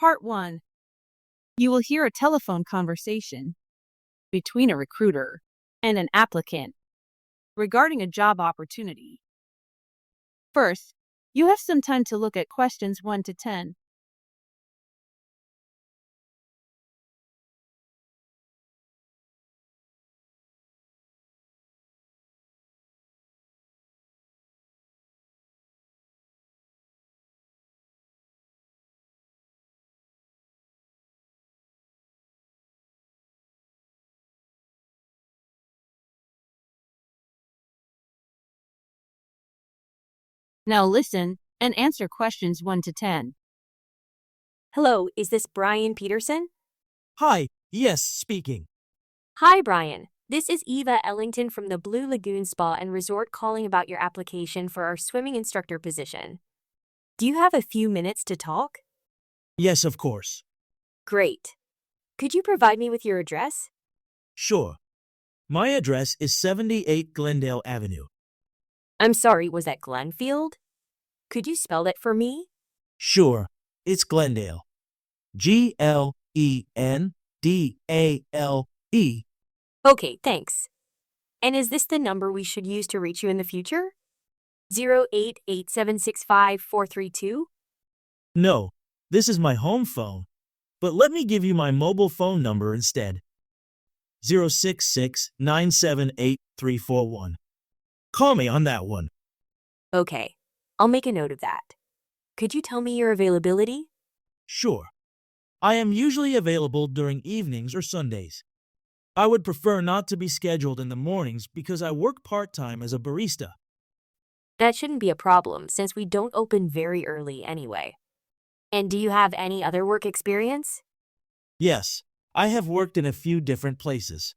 Part 1. You will hear a telephone conversation between a recruiter and an applicant regarding a job opportunity. First, you have some time to look at questions 1 to 10. Now listen and answer questions 1 to 10. Hello, is this Brian Peterson? Hi, yes, speaking. Hi, Brian. This is Eva Ellington from the Blue Lagoon Spa and Resort calling about your application for our swimming instructor position. Do you have a few minutes to talk? Yes, of course. Great. Could you provide me with your address? Sure. My address is 78 Glendale Avenue. I'm sorry, was that Glenfield? Could you spell that for me? Sure, it's Glendale. Glendale. Okay, thanks. And is this the number we should use to reach you in the future? 088765432? No, this is my home phone, but let me give you my mobile phone number instead. 066-978-341. Call me on that one. Okay, I'll make a note of that. Could you tell me your availability? Sure. I am usually available during evenings or Sundays. I would prefer not to be scheduled in the mornings because I work part-time as a barista. That shouldn't be a problem since we don't open very early anyway. And do you have any other work experience? Yes, I have worked in a few different places.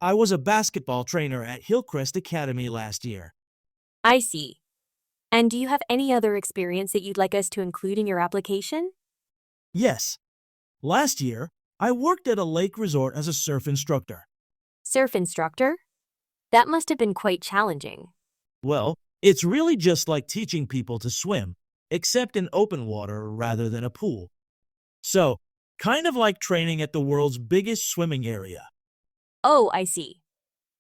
I was a basketball trainer at Hillcrest Academy last year. I see. And do you have any other experience that you'd like us to include in your application? Yes. Last year, I worked at a lake resort as a surf instructor. Surf instructor? That must have been quite challenging. Well, it's really just like teaching people to swim, except in open water rather than a pool. So, kind of like training at the world's biggest swimming area. Oh, I see.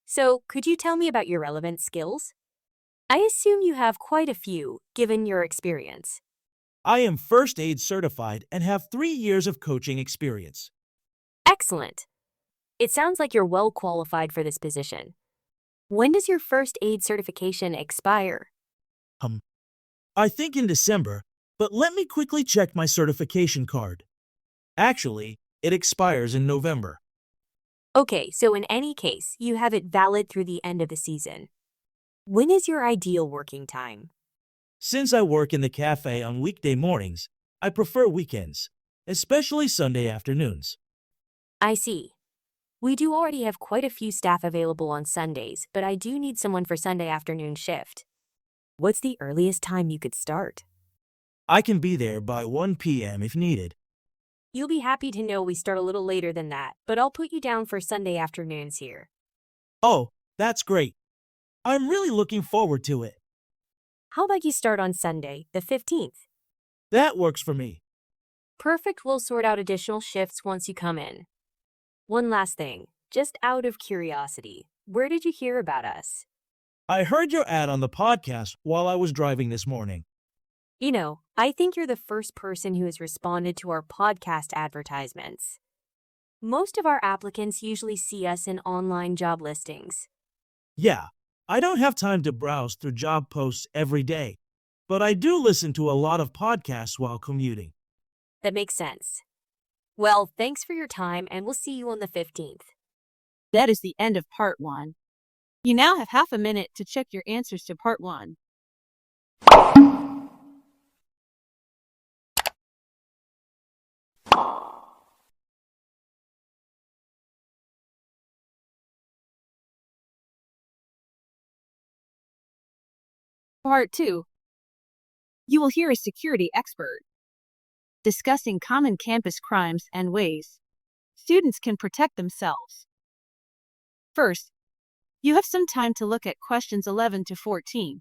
So, could you tell me about your relevant skills? I assume you have quite a few, given your experience. I am first aid certified and have 3 years of coaching experience. Excellent. It sounds like you're well qualified for this position. When does your first aid certification expire? I think in December, but let me quickly check my certification card. Actually, it expires in November. Okay, so in any case, you have it valid through the end of the season. When is your ideal working time? Since I work in the cafe on weekday mornings, I prefer weekends, especially Sunday afternoons. I see. We do already have quite a few staff available on Sundays, but I do need someone for Sunday afternoon shift. What's the earliest time you could start? I can be there by 1 p.m. if needed. You'll be happy to know we start a little later than that, but I'll put you down for Sunday afternoons here. Oh, that's great. I'm really looking forward to it. How about you start on Sunday, the 15th? That works for me. Perfect, we'll sort out additional shifts once you come in. One last thing, just out of curiosity, where did you hear about us? I heard your ad on the podcast while I was driving this morning. You know, I think you're the first person who has responded to our podcast advertisements. Most of our applicants usually see us in online job listings. Yeah, I don't have time to browse through job posts every day, but I do listen to a lot of podcasts while commuting. That makes sense. Well, thanks for your time, and we'll see you on the 15th. That is the end of Part 1. You now have half a minute to check your answers to Part 1. Part 2. You will hear a security expert discussing common campus crimes and ways students can protect themselves. First, you have some time to look at questions 11 to 14.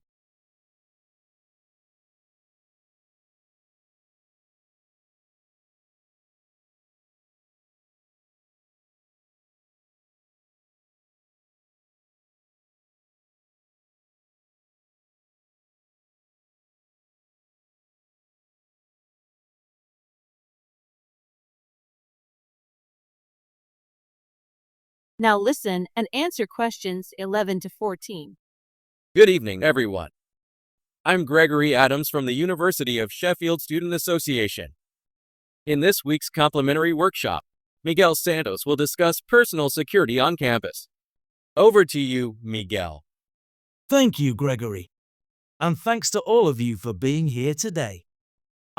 Now listen and answer questions 11 to 14. Good evening, everyone. I'm Gregory Adams from the University of Sheffield Student Association. In this week's complimentary workshop, Miguel Santos will discuss personal security on campus. Over to you, Miguel. Thank you, Gregory. And thanks to all of you for being here today.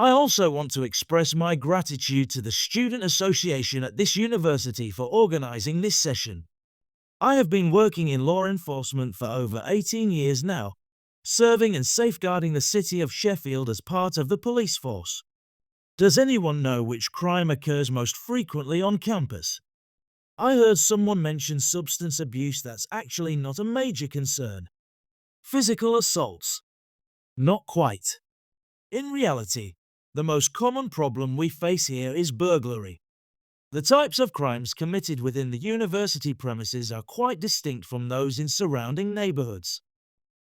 I also want to express my gratitude to the Student Association at this university for organizing this session. I have been working in law enforcement for over 18 years now, serving and safeguarding the city of Sheffield as part of the police force. Does anyone know which crime occurs most frequently on campus? I heard someone mention substance abuse. That's actually not a major concern. Physical assaults? Not quite. In reality, the most common problem we face here is burglary. The types of crimes committed within the university premises are quite distinct from those in surrounding neighbourhoods.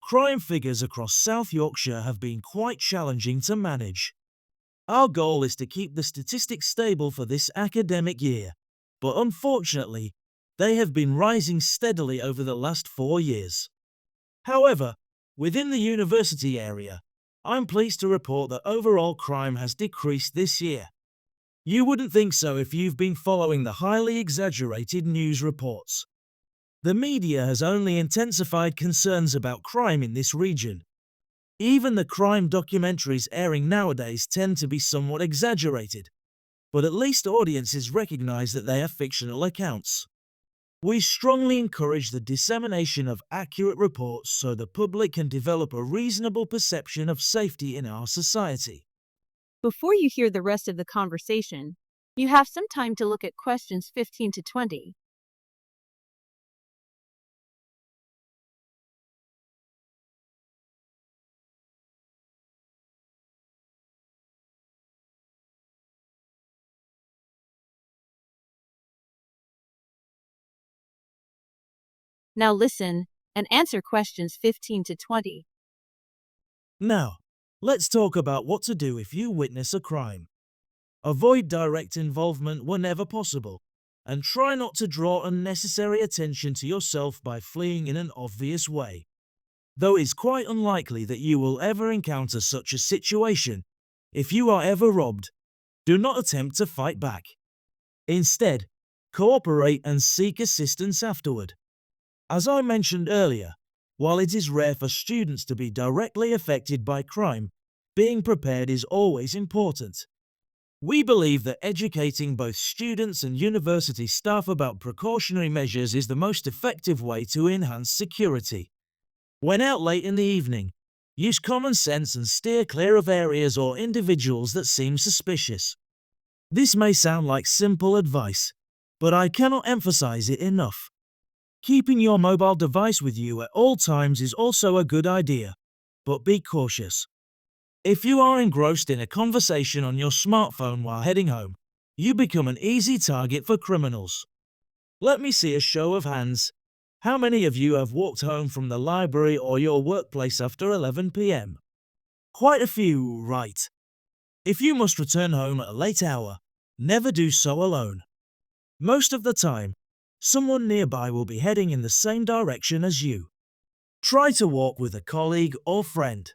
Crime figures across South Yorkshire have been quite challenging to manage. Our goal is to keep the statistics stable for this academic year, but unfortunately, they have been rising steadily over the last 4 years. However, within the university area, I'm pleased to report that overall crime has decreased this year. You wouldn't think so if you've been following the highly exaggerated news reports. The media has only intensified concerns about crime in this region. Even the crime documentaries airing nowadays tend to be somewhat exaggerated, but at least audiences recognize that they are fictional accounts. We strongly encourage the dissemination of accurate reports so the public can develop a reasonable perception of safety in our society. Before you hear the rest of the conversation, you have some time to look at questions 15 to 20. Now listen and answer questions 15 to 20. Now, let's talk about what to do if you witness a crime. Avoid direct involvement whenever possible, and try not to draw unnecessary attention to yourself by fleeing in an obvious way. Though it's quite unlikely that you will ever encounter such a situation, if you are ever robbed, do not attempt to fight back. Instead, cooperate and seek assistance afterward. As I mentioned earlier, while it is rare for students to be directly affected by crime, being prepared is always important. We believe that educating both students and university staff about precautionary measures is the most effective way to enhance security. When out late in the evening, use common sense and steer clear of areas or individuals that seem suspicious. This may sound like simple advice, but I cannot emphasize it enough. Keeping your mobile device with you at all times is also a good idea, but be cautious. If you are engrossed in a conversation on your smartphone while heading home, you become an easy target for criminals. Let me see a show of hands. How many of you have walked home from the library or your workplace after 11 p.m.? Quite a few, right? If you must return home at a late hour, never do so alone. Most of the time, someone nearby will be heading in the same direction as you. Try to walk with a colleague or friend.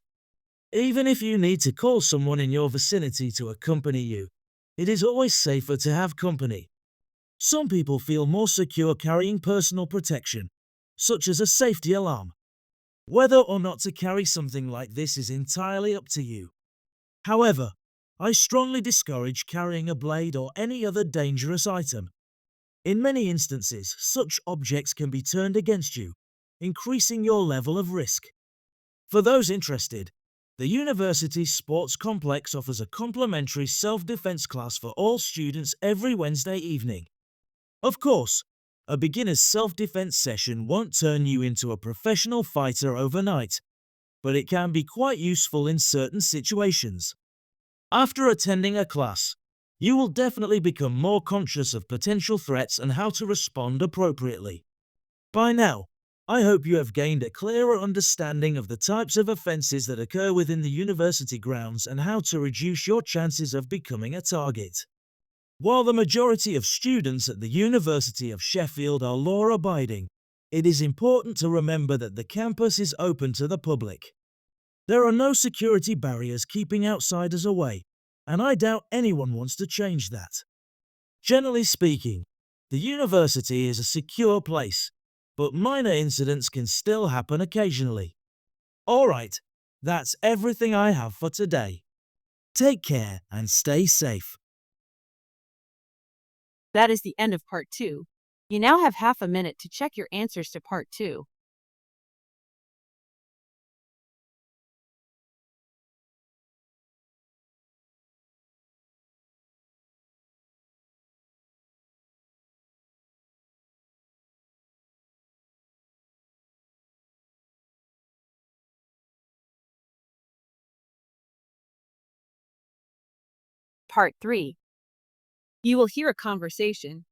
Even if you need to call someone in your vicinity to accompany you, it is always safer to have company. Some people feel more secure carrying personal protection, such as a safety alarm. Whether or not to carry something like this is entirely up to you. However, I strongly discourage carrying a blade or any other dangerous item. In many instances, such objects can be turned against you, increasing your level of risk. For those interested, the university's sports complex offers a complimentary self-defense class for all students every Wednesday evening. Of course, a beginner's self-defense session won't turn you into a professional fighter overnight, but it can be quite useful in certain situations. After attending a class, you will definitely become more conscious of potential threats and how to respond appropriately. By now, I hope you have gained a clearer understanding of the types of offences that occur within the university grounds and how to reduce your chances of becoming a target. While the majority of students at the University of Sheffield are law-abiding, it is important to remember that the campus is open to the public. There are no security barriers keeping outsiders away, and I doubt anyone wants to change that. Generally speaking, the university is a secure place, but minor incidents can still happen occasionally. Alright, that's everything I have for today. Take care and stay safe. That is the end of Part 2. You now have half a minute to check your answers to Part 2. Part 3. You will hear a conversation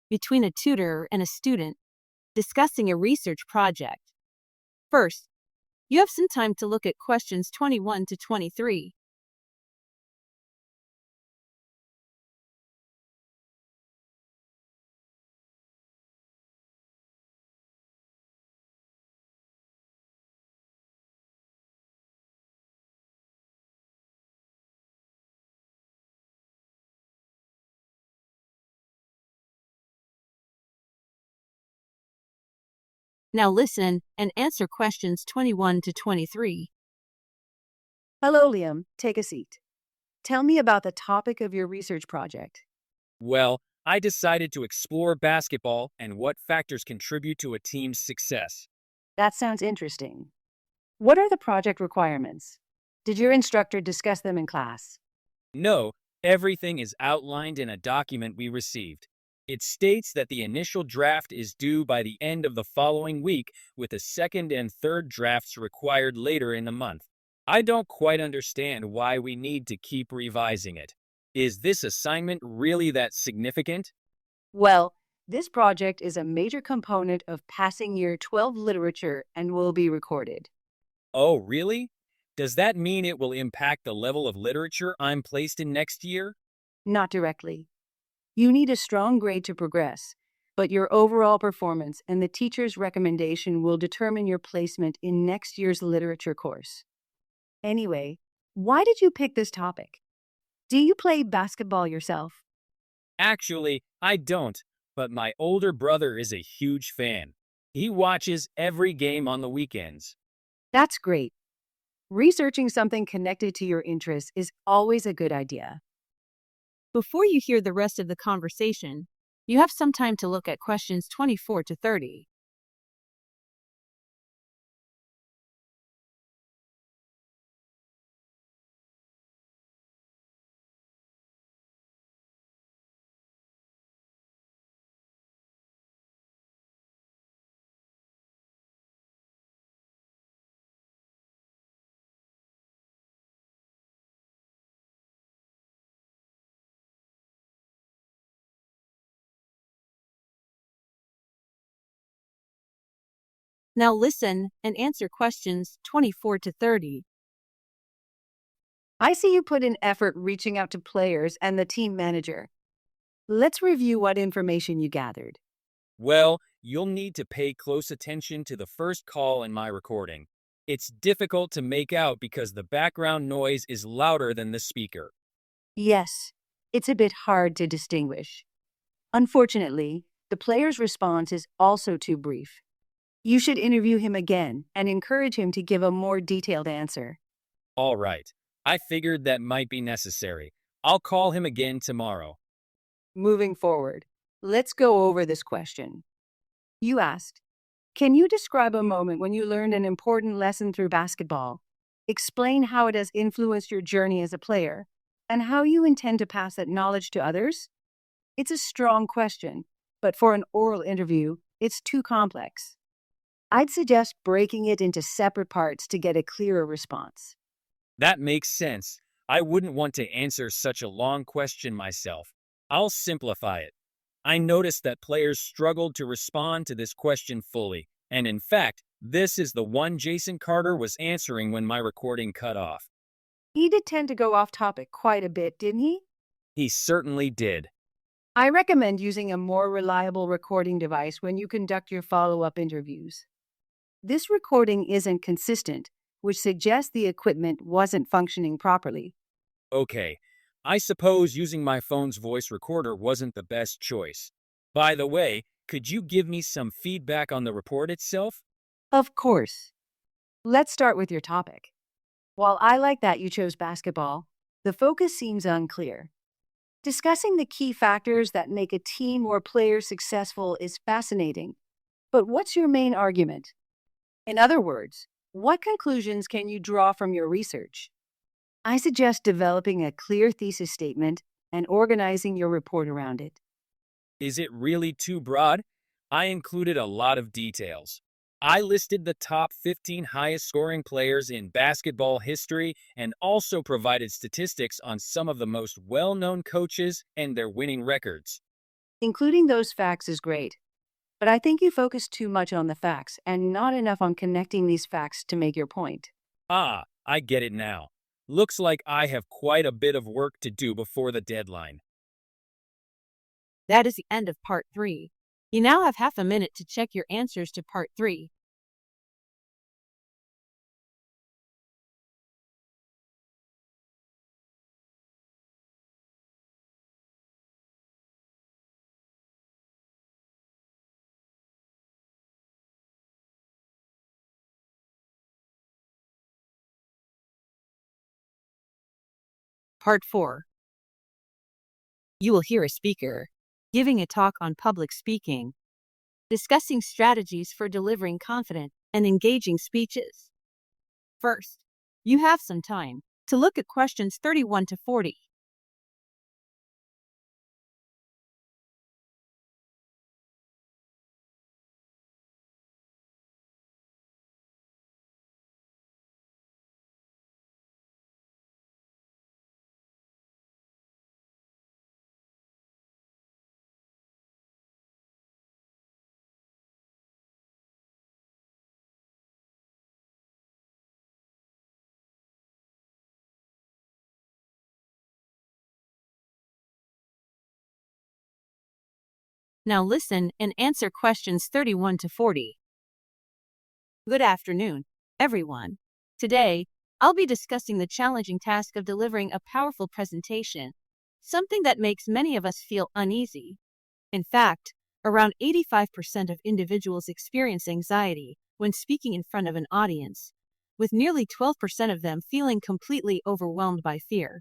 between a tutor and a student discussing a research project. First, you have some time to look at questions 21 to 23. Now listen and answer questions 21 to 23. Hello, Liam. Take a seat. Tell me about the topic of your research project. Well, I decided to explore basketball and what factors contribute to a team's success. That sounds interesting. What are the project requirements? Did your instructor discuss them in class? No, everything is outlined in a document we received. It states that the initial draft is due by the end of the following week, with the second and third drafts required later in the month. I don't quite understand why we need to keep revising it. Is this assignment really that significant? Well, this project is a major component of passing year 12 literature and will be recorded. Oh, really? Does that mean it will impact the level of literature I'm placed in next year? Not directly. You need a strong grade to progress, but your overall performance and the teacher's recommendation will determine your placement in next year's literature course. Anyway, why did you pick this topic? Do you play basketball yourself? Actually, I don't, but my older brother is a huge fan. He watches every game on the weekends. That's great. Researching something connected to your interests is always a good idea. Before you hear the rest of the conversation, you have some time to look at questions 24 to 30. Now listen and answer questions 24 to 30. I see you put in effort reaching out to players and the team manager. Let's review what information you gathered. Well, you'll need to pay close attention to the first call in my recording. It's difficult to make out because the background noise is louder than the speaker. Yes, it's a bit hard to distinguish. Unfortunately, the player's response is also too brief. You should interview him again and encourage him to give a more detailed answer. All right, I figured that might be necessary. I'll call him again tomorrow. Moving forward, let's go over this question. You asked, can you describe a moment when you learned an important lesson through basketball? Explain how it has influenced your journey as a player and how you intend to pass that knowledge to others? It's a strong question, but for an oral interview, it's too complex. I'd suggest breaking it into separate parts to get a clearer response. That makes sense. I wouldn't want to answer such a long question myself. I'll simplify it. I noticed that players struggled to respond to this question fully, and in fact, this is the one Jason Carter was answering when my recording cut off. He did tend to go off topic quite a bit, didn't he? He certainly did. I recommend using a more reliable recording device when you conduct your follow-up interviews. This recording isn't consistent, which suggests the equipment wasn't functioning properly. Okay, I suppose using my phone's voice recorder wasn't the best choice. By the way, could you give me some feedback on the report itself? Of course. Let's start with your topic. While I like that you chose basketball, the focus seems unclear. Discussing the key factors that make a team or player successful is fascinating. But what's your main argument? In other words, what conclusions can you draw from your research? I suggest developing a clear thesis statement and organizing your report around it. Is it really too broad? I included a lot of details. I listed the top 15 highest scoring players in basketball history and also provided statistics on some of the most well-known coaches and their winning records. Including those facts is great, but I think you focus too much on the facts and not enough on connecting these facts to make your point. Ah, I get it now. Looks like I have quite a bit of work to do before the deadline. That is the end of part 3. You now have half a minute to check your answers to part 3. Part 4. You will hear a speaker giving a talk on public speaking, discussing strategies for delivering confident and engaging speeches. First, you have some time to look at questions 31 to 40. Now listen and answer questions 31 to 40. Good afternoon, everyone. Today, I'll be discussing the challenging task of delivering a powerful presentation, something that makes many of us feel uneasy. In fact, around 85% of individuals experience anxiety when speaking in front of an audience, with nearly 12% of them feeling completely overwhelmed by fear.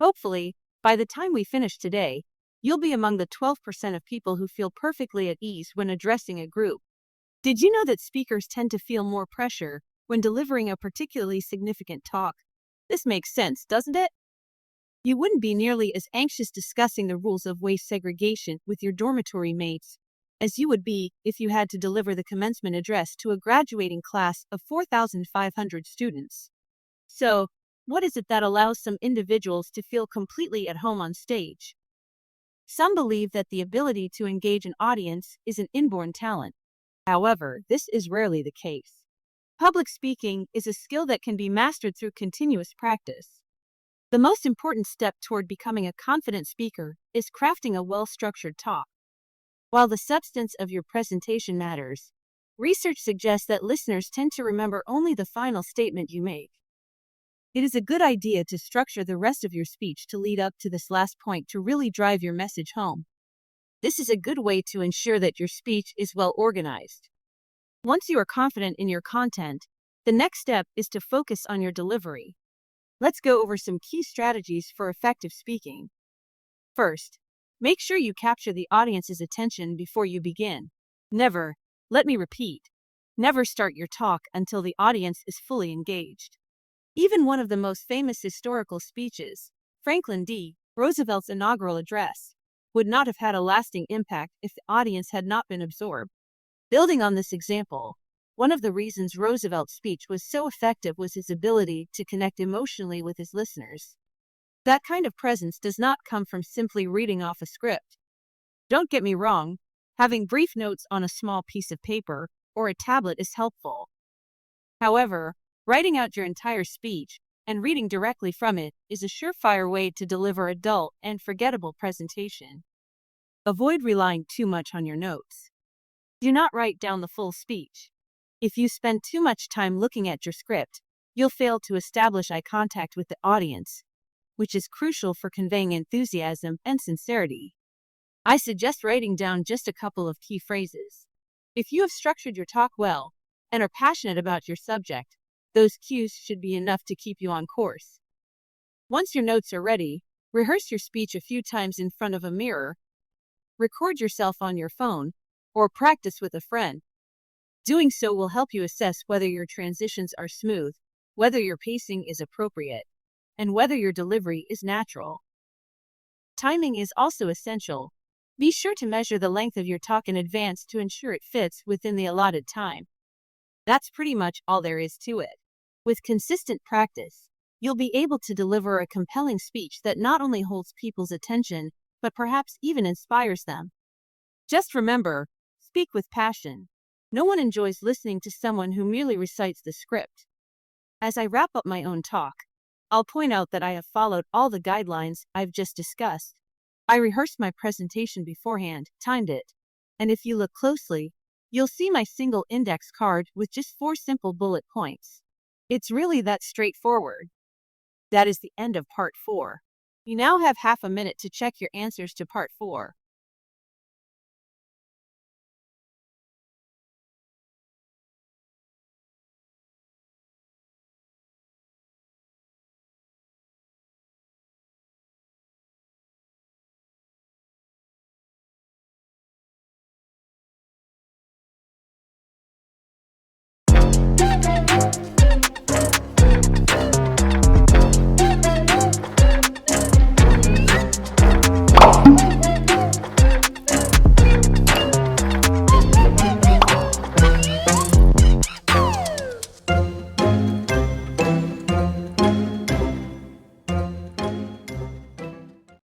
Hopefully, by the time we finish today, you'll be among the 12% of people who feel perfectly at ease when addressing a group. Did you know that speakers tend to feel more pressure when delivering a particularly significant talk? This makes sense, doesn't it? You wouldn't be nearly as anxious discussing the rules of waste segregation with your dormitory mates as you would be if you had to deliver the commencement address to a graduating class of 4,500 students. So, what is it that allows some individuals to feel completely at home on stage? Some believe that the ability to engage an audience is an inborn talent. However, this is rarely the case. Public speaking is a skill that can be mastered through continuous practice. The most important step toward becoming a confident speaker is crafting a well-structured talk. While the substance of your presentation matters, research suggests that listeners tend to remember only the final statement you make. It is a good idea to structure the rest of your speech to lead up to this last point to really drive your message home. This is a good way to ensure that your speech is well organized. Once you are confident in your content, the next step is to focus on your delivery. Let's go over some key strategies for effective speaking. First, make sure you capture the audience's attention before you begin. Let me repeat, never start your talk until the audience is fully engaged. Even one of the most famous historical speeches, Franklin D. Roosevelt's inaugural address, would not have had a lasting impact if the audience had not been absorbed. Building on this example, one of the reasons Roosevelt's speech was so effective was his ability to connect emotionally with his listeners. That kind of presence does not come from simply reading off a script. Don't get me wrong, having brief notes on a small piece of paper or a tablet is helpful. However, writing out your entire speech and reading directly from it is a surefire way to deliver a dull and forgettable presentation. Avoid relying too much on your notes. Do not write down the full speech. If you spend too much time looking at your script, you'll fail to establish eye contact with the audience, which is crucial for conveying enthusiasm and sincerity. I suggest writing down just a couple of key phrases. If you have structured your talk well and are passionate about your subject, those cues should be enough to keep you on course. Once your notes are ready, rehearse your speech a few times in front of a mirror, record yourself on your phone, or practice with a friend. Doing so will help you assess whether your transitions are smooth, whether your pacing is appropriate, and whether your delivery is natural. Timing is also essential. Be sure to measure the length of your talk in advance to ensure it fits within the allotted time. That's pretty much all there is to it. With consistent practice, you'll be able to deliver a compelling speech that not only holds people's attention, but perhaps even inspires them. Just remember, speak with passion. No one enjoys listening to someone who merely recites the script. As I wrap up my own talk, I'll point out that I have followed all the guidelines I've just discussed. I rehearsed my presentation beforehand, timed it, and if you look closely, you'll see my single index card with just 4 simple bullet points. It's really that straightforward. That is the end of part 4. You now have half a minute to check your answers to part 4.